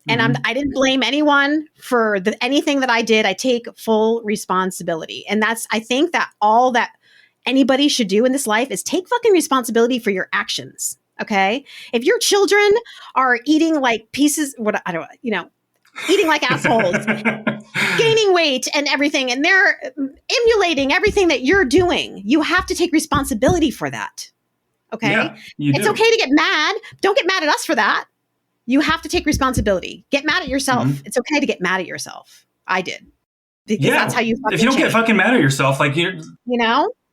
And I didn't blame anyone for anything that I did. I take full responsibility. And I think that all that anybody should do in this life is take fucking responsibility for your actions. Okay. If your children are eating like pieces, eating like assholes, gaining weight and everything, and they're emulating everything that you're doing, you have to take responsibility for that. Okay. Yeah, it's okay to get mad. Don't get mad at us for that. You have to take responsibility. Get mad at yourself. It's okay to get mad at yourself. I did. Because that's how you fucking if you don't change. get fucking mad at yourself,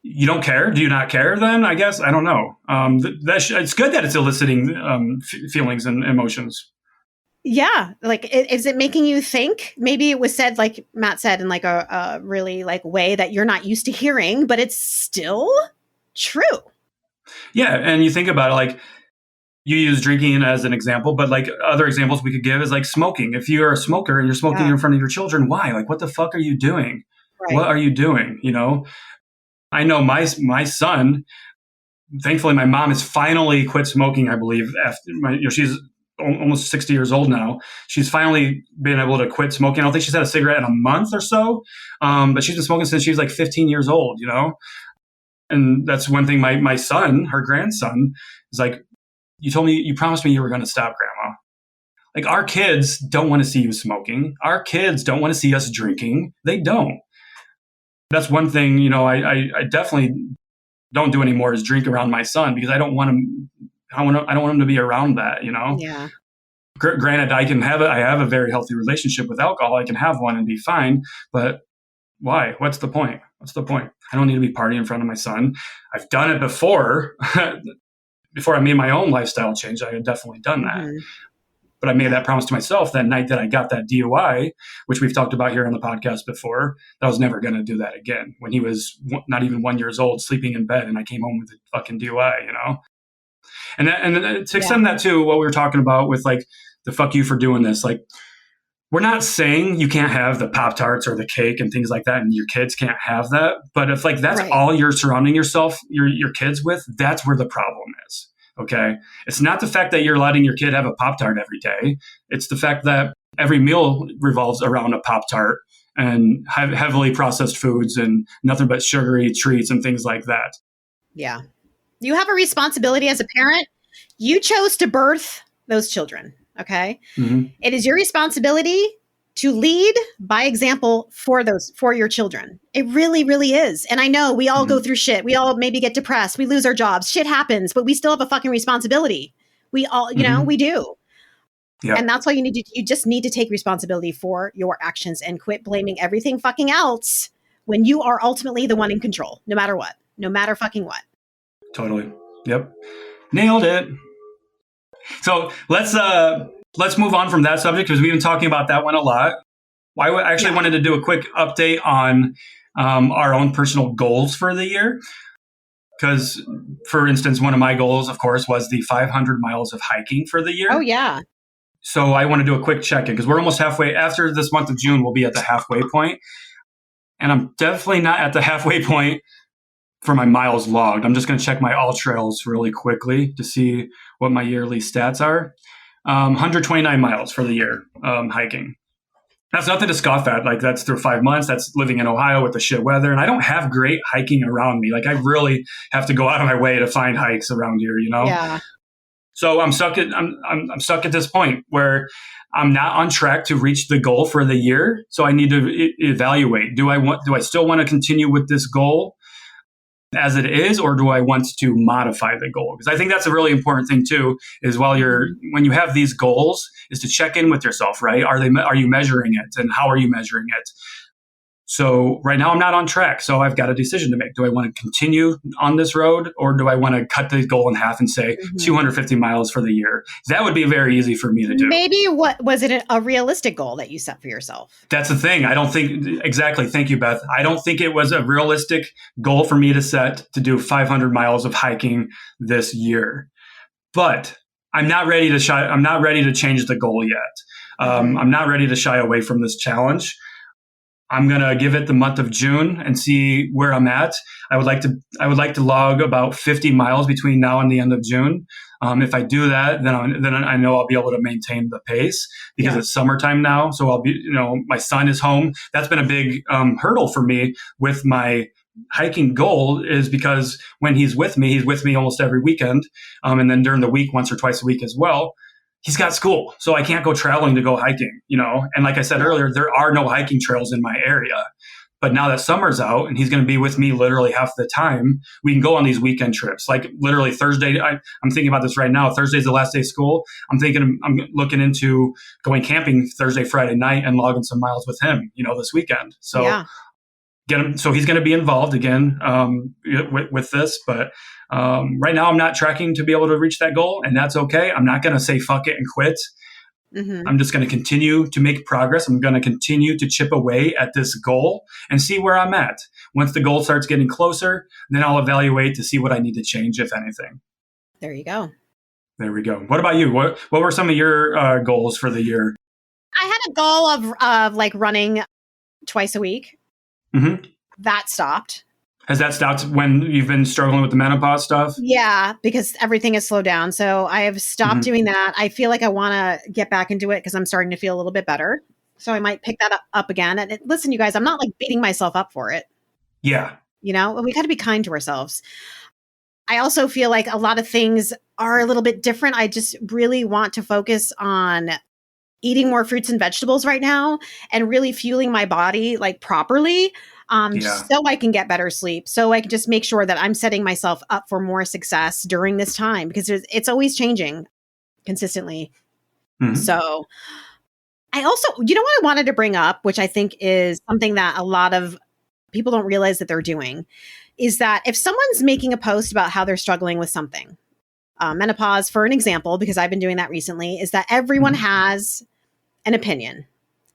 you don't care? Do you not care then? I guess. I don't know. It's good that it's eliciting feelings and emotions. Yeah. Is it making you think? Maybe it was said, like Matt said, in a really way that you're not used to hearing, but it's still true. Yeah. And you think about it, you use drinking as an example, but other examples we could give is smoking. If you're a smoker and you're smoking in front of your children, why? What the fuck are you doing? Right. What are you doing? I know my son, thankfully, my mom has finally quit smoking, I believe. After she's almost 60 years old now. She's finally been able to quit smoking. I don't think she's had a cigarette in a month or so, but she's been smoking since she was 15 years old, And that's one thing my son, her grandson, is you promised me you were going to stop, Grandma. Our kids don't want to see you smoking. Our kids don't want to see us drinking. They don't. That's one thing, I definitely don't do anymore is drink around my son because I don't want him. I don't want him to be around that, Yeah. Granted, I have a very healthy relationship with alcohol. I can have one and be fine, but why? What's the point? I don't need to be partying in front of my son. I've done it before. Before I made my own lifestyle change, I had definitely done that. Mm-hmm. But I made that promise to myself that night that I got that DUI, which we've talked about here on the podcast before, that I was never going to do that again. When he was not even 1 year old, sleeping in bed, and I came home with a fucking DUI, And to extend that to what we were talking about with the fuck you for doing this, we're not saying you can't have the Pop-Tarts or the cake and things like that, and your kids can't have that. But if that's all you're surrounding yourself, your kids with, that's where the problem is. Okay. It's not the fact that you're letting your kid have a Pop-Tart every day. It's the fact that every meal revolves around a Pop-Tart and heavily processed foods and nothing but sugary treats and things like that. Yeah. You have a responsibility as a parent. You chose to birth those children. Okay. Mm-hmm. It is your responsibility to lead by example for your children. It really, really is. And I know we all go through shit. We all maybe get depressed. We lose our jobs. Shit happens, but we still have a fucking responsibility. We all, we do. Yeah. And that's why you just need to take responsibility for your actions and quit blaming everything fucking else when you are ultimately the one in control, no matter what, no matter fucking what. Totally. Yep. Nailed it. So let's move on from that subject because we've been talking about that one a lot. I actually wanted to do a quick update on our own personal goals for the year. Because, for instance, one of my goals, of course, was the 500 miles of hiking for the year. Oh, yeah. So I want to do a quick check-in because we're almost halfway. After this month of June, we'll be at the halfway point. and I'm definitely not at the halfway point for my miles logged. I'm just going to check my all trails really quickly to see what my yearly stats are. 129 miles for the year hiking. That's nothing to scoff at. Like, that's through 5 months. That's living in Ohio with the shit weather. And I don't have great hiking around me. Like, I really have to go out of my way to find hikes around here, you know? Yeah. So I'm stuck at this point where I'm not on track to reach the goal for the year. So I need to evaluate. Do I still want to continue with this goal as it is, or do I want to modify the goal? Because I think that's a really important thing too, is when you have these goals, is to check in with yourself, right? Are you measuring it, and how are you measuring it? So right now I'm not on track. So I've got a decision to make. Do I want to continue on this road, or do I want to cut the goal in half and say 250 miles for the year? That would be very easy for me to do. Maybe what was it a realistic goal that you set for yourself? That's the thing. I don't think exactly. Thank you, Beth. I don't think it was a realistic goal for me to set to do 500 miles of hiking this year. But I'm not ready to change the goal yet. I'm not ready to shy away from this challenge. I'm going to give it the month of June and see where I'm at. I would like to log about 50 miles between now and the end of June. If I do that, then I know I'll be able to maintain the pace because it's summertime now. So I'll be, my son is home. That's been a big hurdle for me with my hiking goal, is because when he's with me almost every weekend. And then during the week, once or twice a week as well. He's got school, so I can't go traveling to go hiking, And like I said earlier, there are no hiking trails in my area. But now that summer's out and he's going to be with me literally half the time, we can go on these weekend trips. Like literally Thursday, I'm thinking about this right now. Thursday's the last day of school. I'm looking into going camping Thursday, Friday night and logging some miles with him, this weekend. So so he's going to be involved again with this, but right now I'm not tracking to be able to reach that goal, and that's okay. I'm not going to say fuck it and quit. I'm just going to continue to make progress. I'm going to continue to chip away at this goal and see where I'm at. Once the goal starts getting closer, then I'll evaluate to see what I need to change, if anything. There you go. There we go. What about you? What were some of your goals for the year? I had a goal of like running twice a week. That stopped. Has that stopped when you've been struggling with the menopause stuff? Yeah, because everything has slowed down. So I have stopped doing that. I feel like I want to get back into it because I'm starting to feel a little bit better. So I might pick that up again. And listen, you guys, I'm not like beating myself up for it. Yeah. We got to be kind to ourselves. I also feel like a lot of things are a little bit different. I just really want to focus on eating more fruits and vegetables right now and really fueling my body like properly. So I can get better sleep, so I can just make sure that I'm setting myself up for more success during this time, because it's always changing consistently. So I also, what I wanted to bring up, which I think is something that a lot of people don't realize that they're doing, is that if someone's making a post about how they're struggling with something, menopause, for an example, because I've been doing that recently, is that everyone has an opinion.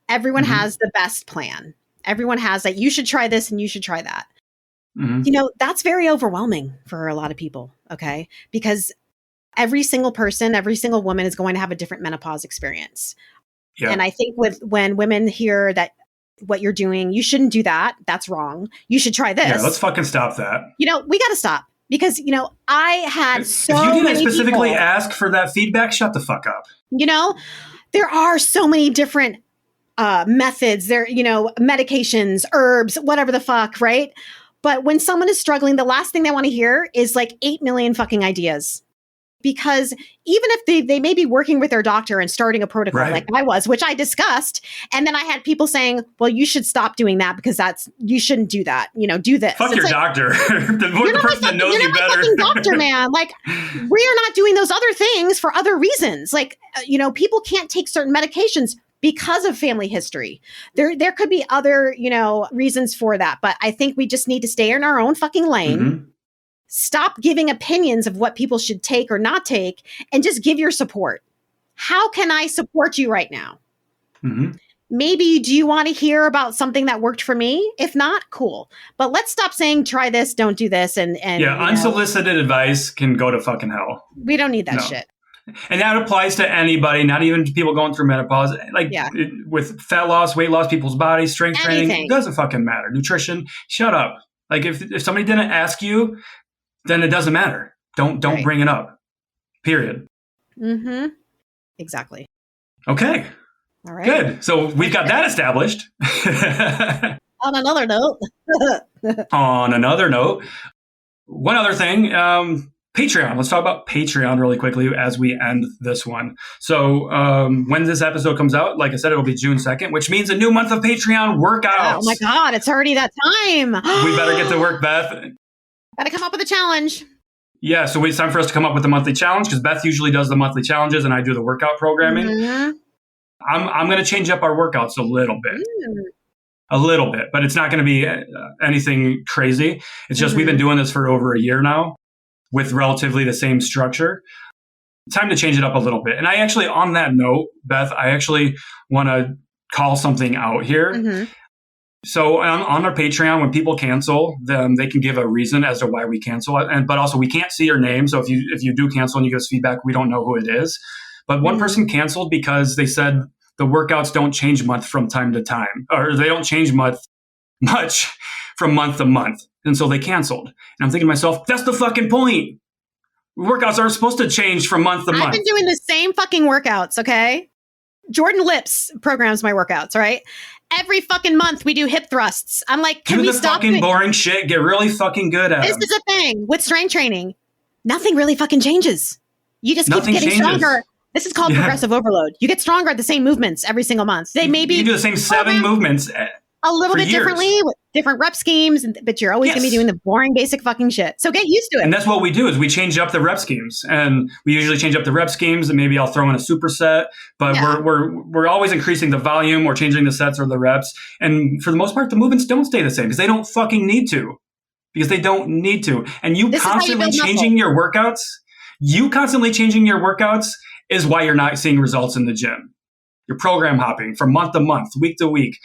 Everyone has the best plan. Everyone has that you should try this and you should try that. That's very overwhelming for a lot of people. Okay. Because every single person, every single woman is going to have a different menopause experience. Yeah. And I think when women hear that what you're doing, you shouldn't do that. That's wrong. You should try this. Yeah. Let's fucking stop that. We got to stop, because, I had if you didn't specifically ask for that feedback, shut the fuck up. There are so many different methods there, medications, herbs, whatever the fuck, right? But when someone is struggling, the last thing they want to hear is like 8 million fucking ideas. Because even if they may be working with their doctor and starting a protocol like I was, which I discussed, and then I had people saying, well, you should stop doing that because you shouldn't do that. Do this. Fuck your doctor. the person that knows you better. You're not my fucking doctor, man. Like, we are not doing those other things for other reasons. Like, people can't take certain medications because of family history. There could be other, reasons for that. But I think we just need to stay in our own fucking lane. Stop giving opinions of what people should take or not take, and just give your support. How can I support you right now? Maybe do you want to hear about something that worked for me? If not, cool. But let's stop saying, try this, don't do this. And unsolicited advice can go to fucking hell. We don't need that shit. And that applies to anybody, not even to people going through menopause. Like with fat loss, weight loss, people's bodies, strength training, doesn't fucking matter. Nutrition, shut up. Like if somebody didn't ask you, then it doesn't matter. Don't bring it up. Period. Mm-hmm. Exactly. Okay. All right. Good. So we've got that established. On another note. On another note, one other thing, Patreon. Let's talk about Patreon really quickly as we end this one. So when this episode comes out, like I said, it'll be June 2nd, which means a new month of Patreon workouts. Oh my God, it's already that time. We better get to work, Beth. Gotta come up with a challenge. Yeah, so it's time for us to come up with a monthly challenge because Beth usually does the monthly challenges and I do the workout programming. Mm-hmm. I'm going to change up our workouts a little bit. A little bit, but it's not going to be anything crazy. It's just we've been doing this for over a year now with relatively the same structure. Time to change it up a little bit. And I actually, on that note, Beth, I actually want to call something out here. Mm-hmm. So on our Patreon, when people cancel, then they can give a reason as to why we cancel it. But also we can't see your name. So if you do cancel and you give us feedback, we don't know who it is. But one person canceled because they said the workouts don't change month from time to time, or they don't change much from month to month. And so they canceled. And I'm thinking to myself, that's the fucking point. Workouts aren't supposed to change from month to month. I've been doing the same fucking workouts, okay? Jordan Lips programs my workouts, right? Every fucking month we do hip thrusts. I'm like, can we stop fucking boring shit? Get really fucking good at it. This is a thing with strength training. Nothing really fucking changes. You just keep getting stronger. This is called progressive overload. You get stronger at the same movements every single month. They maybe you do the same 7 movements a little bit differently with different rep schemes, but you're always going to be doing the boring, basic fucking shit. So get used to it. And that's what we do is we change up the rep schemes, and we usually change up the rep schemes, and maybe I'll throw in a superset. But we're always increasing the volume or changing the sets or the reps. And for the most part, the movements don't stay the same because they don't fucking need to. Because they don't need to. And you constantly changing your workouts. You constantly changing your workouts is why you're not seeing results in the gym. You're program hopping from month to month, week to week,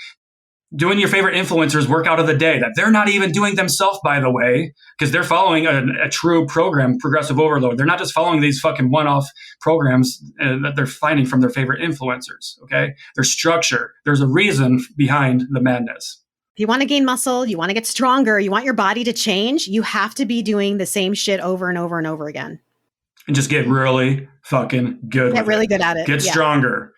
doing your favorite influencers workout of the day that they're not even doing themselves, by the way, because they're following a true program, progressive overload. They're not just following these fucking one-off programs that they're finding from their favorite influencers, okay? There's structure. There's a reason behind the madness. If you want to gain muscle, you want to get stronger, you want your body to change, you have to be doing the same shit over and over and over again. And just get really fucking good. Get really good at it. Get stronger.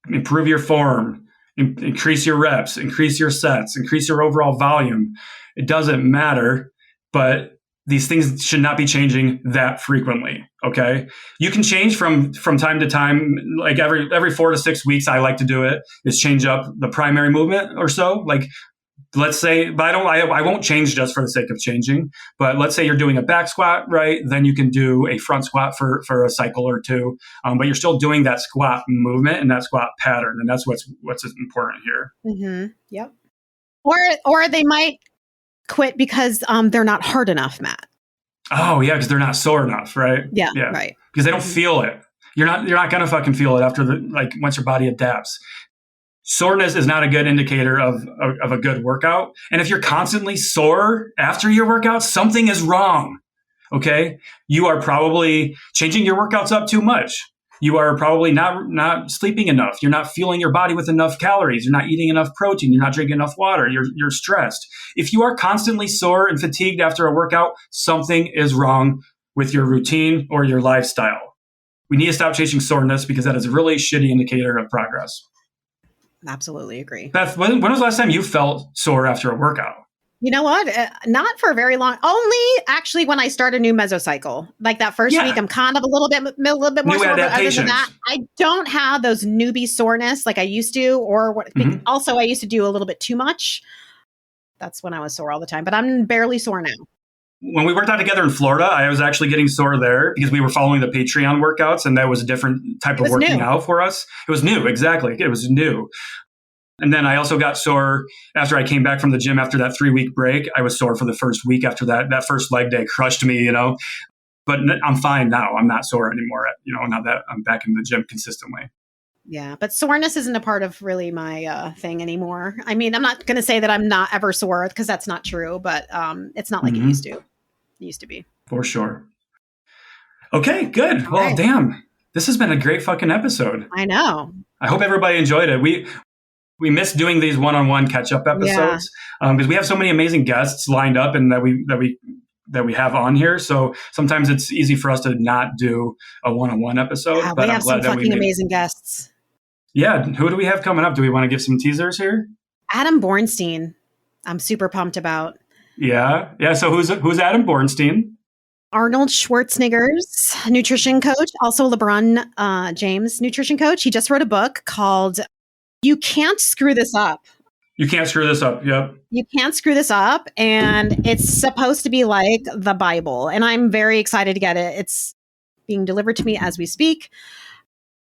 Improve your form. Increase your reps. Increase your sets. Increase your overall volume. It doesn't matter, but these things should not be changing that frequently. Okay, you can change from time to time. Like every 4 to 6 weeks, I like to do it. Is change up the primary movement or so. Like, let's say, but I won't change just for the sake of changing. But let's say you're doing a back squat, right? Then you can do a front squat for a cycle or two. But you're still doing that squat movement and that squat pattern, and that's what's important here. Mm-hmm. Yep. Or they might quit because they're not hard enough, Matt. Oh yeah, because they're not sore enough, right? Yeah. Right. Because they don't feel it. You're not gonna fucking feel it after once your body adapts. Soreness is not a good indicator of a good workout. And if you're constantly sore after your workout, something is wrong. Okay? You are probably changing your workouts up too much. You are probably not sleeping enough. You're not fueling your body with enough calories. You're not eating enough protein. You're not drinking enough water. You're stressed. If you are constantly sore and fatigued after a workout, something is wrong with your routine or your lifestyle. We need to stop chasing soreness because that is a really shitty indicator of progress. Absolutely agree. Beth, when was the last time you felt sore after a workout? You know what? Not for very long. Only actually when I start a new mesocycle. Like that first week, I'm kind of a little bit more sore. But other than that, I don't have those newbie soreness like I used to. Also, I used to do a little bit too much. That's when I was sore all the time. But I'm barely sore now. When we worked out together in Florida, I was actually getting sore there because we were following the Patreon workouts, and that was a different type of working out for us. It was new, exactly. It was new. And then I also got sore after I came back from the gym after that 3-week break. I was sore for the first week after that. That first leg day crushed me, But I'm fine now. I'm not sore anymore, now that I'm back in the gym consistently. Yeah, but soreness isn't a part of really my thing anymore. I mean, I'm not going to say that I'm not ever sore because that's not true, but it's not like it used to. It used to be. For sure. Okay, good. Well, damn. this has been a great fucking episode. I know. I hope everybody enjoyed it. We miss doing these one-on-one catch-up episodes because we have so many amazing guests lined up and that we have on here. So sometimes it's easy for us to not do a one-on-one episode. Yeah, but we I'm have glad some that fucking amazing guests. Yeah. Who do we have coming up? Do we want to give some teasers here? Adam Bornstein. I'm super pumped about. Yeah. Yeah. So who's Adam Bornstein? Arnold Schwarzenegger's nutrition coach, also LeBron James nutrition coach. He just wrote a book called You Can't Screw This Up. You Can't Screw This Up. Yep. You Can't Screw This Up. And it's supposed to be like the Bible. And I'm very excited to get it. It's being delivered to me as we speak.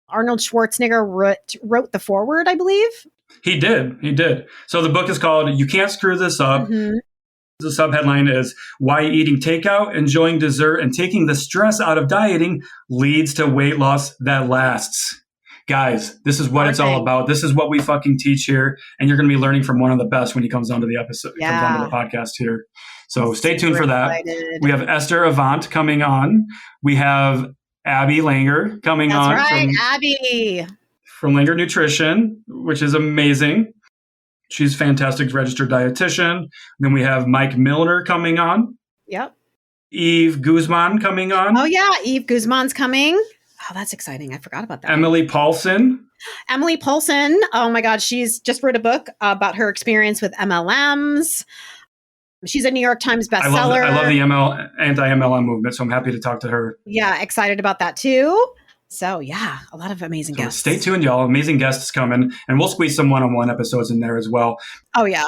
Arnold Schwarzenegger wrote the foreword, I believe. He did. So the book is called You Can't Screw This Up. Mm-hmm. The subheadline is Why Eating Takeout, Enjoying Dessert, and Taking the Stress Out of Dieting Leads to Weight Loss That Lasts. Guys, this is what it's all about. This is what we fucking teach here. And you're going to be learning from one of the best when he comes onto the episode, comes onto the podcast here. So stay tuned for that. Excited. We have Esther Avant coming on. We have Abby Langer coming on. That's right, Abby. From Langer Nutrition, which is amazing. She's a fantastic registered dietitian. Then we have Mike Milner coming on. Yep. Eve Guzman coming on. Oh, yeah. Eve Guzman's coming. Oh, that's exciting. I forgot about that. Emily Paulson. Emily Paulson. Oh, my God. She's just wrote a book about her experience with MLMs. She's a New York Times bestseller. I love the anti-MLM movement, so I'm happy to talk to her. Yeah, excited about that, too. So, yeah, a lot of amazing guests. Stay tuned, y'all. Amazing guests coming. And we'll squeeze some one-on-one episodes in there as well. Oh, yeah.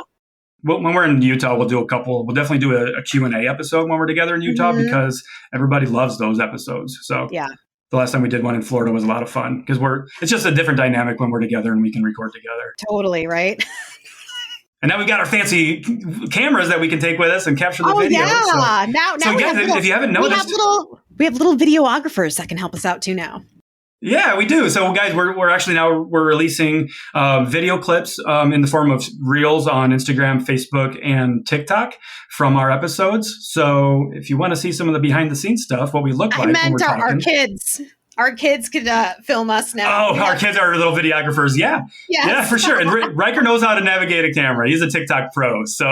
When we're in Utah, we'll do a couple. We'll definitely do a Q&A episode when we're together in Utah because everybody loves those episodes. So yeah, the last time we did one in Florida was a lot of fun because it's just a different dynamic when we're together and we can record together. Totally, right? And now we've got our fancy cameras that we can take with us and capture the video. Yeah. So, now so guys, if you haven't noticed, we have little videographers that can help us out too now. Yeah, we do. So, guys, we're actually now releasing video clips in the form of reels on Instagram, Facebook, and TikTok from our episodes. So, if you want to see some of the behind-the-scenes stuff, what we look like when we're talking. Our kids. Our kids could film us now. Oh, our kids are little videographers. Yeah. Yes. Yeah, for sure. And Riker knows how to navigate a camera. He's a TikTok pro. So.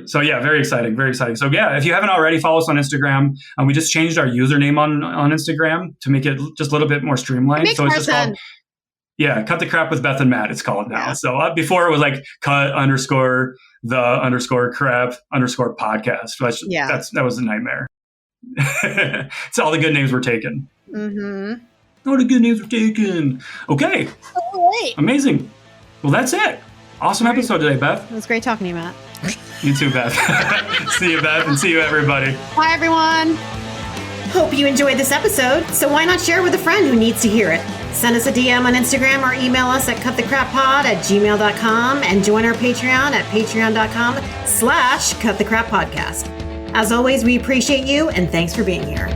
So yeah, very exciting, very exciting. So yeah, if you haven't already, follow us on Instagram. We just changed our username on Instagram to make it just a little bit more streamlined. So it's just called, Cut the Crap with Beth and Matt. It's called now. Yeah. So before it was like cut_the_crap_podcast. That was a nightmare. So all the good names were taken. Mm-hmm. All the good names were taken. Okay. All right. Amazing. Well, that's it. Awesome episode today, Beth. It was great talking to you, Matt. You too, Beth. See you, Beth, and see you, everybody. Bye, everyone. Hope you enjoyed this episode, so why not share with a friend who needs to hear it? Send us a DM on Instagram or email us at cutthecrappod@gmail.com and join our Patreon at patreon.com/cutthecrappodcast. As always, we appreciate you, and thanks for being here.